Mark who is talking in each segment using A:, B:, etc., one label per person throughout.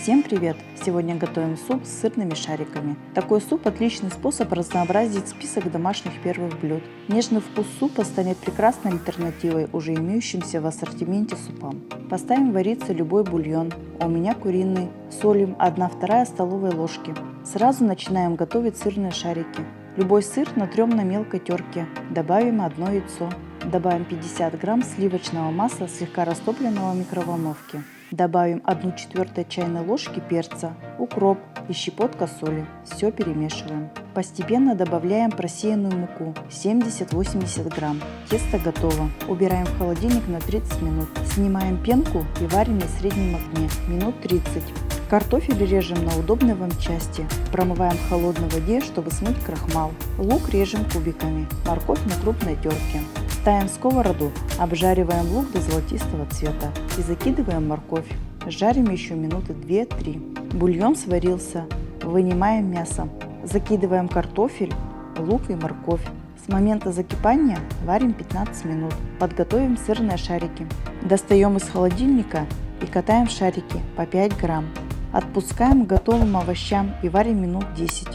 A: Всем привет! Сегодня готовим суп с сырными шариками. Такой суп – отличный способ разнообразить список домашних первых блюд. Нежный вкус супа станет прекрасной альтернативой уже имеющимся в ассортименте супам. Поставим вариться любой бульон, у меня куриный, солим 1/2 столовой ложки. Сразу начинаем готовить сырные шарики. Любой сыр натрем на мелкой терке, добавим 1 яйцо. Добавим 50 грамм сливочного масла, слегка растопленного в микроволновке. Добавим 1/4 чайной ложки перца, укроп и щепотка соли. Все перемешиваем. Постепенно добавляем просеянную муку 70-80 грамм. Тесто готово. Убираем в холодильник на 30 минут. Снимаем пенку и варим на среднем огне минут 30. Картофель режем на удобной вам части. Промываем в холодной воде, чтобы смыть крахмал. Лук режем кубиками. Морковь на крупной терке. Ставим в сковороду, обжариваем лук до золотистого цвета и закидываем морковь. Жарим еще минуты 2-3. Бульон сварился. Вынимаем мясо. Закидываем картофель, лук и морковь. С момента закипания варим 15 минут. Подготовим сырные шарики. Достаем из холодильника и катаем шарики по 5 грамм. Отпускаем к готовым овощам и варим минут 10.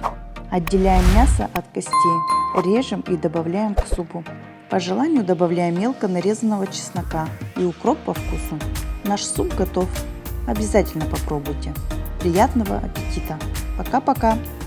A: Отделяем мясо от костей. Режем и добавляем к супу. По желанию добавляем мелко нарезанного чеснока и укроп по вкусу. Наш суп готов. Обязательно попробуйте. Приятного аппетита! Пока-пока!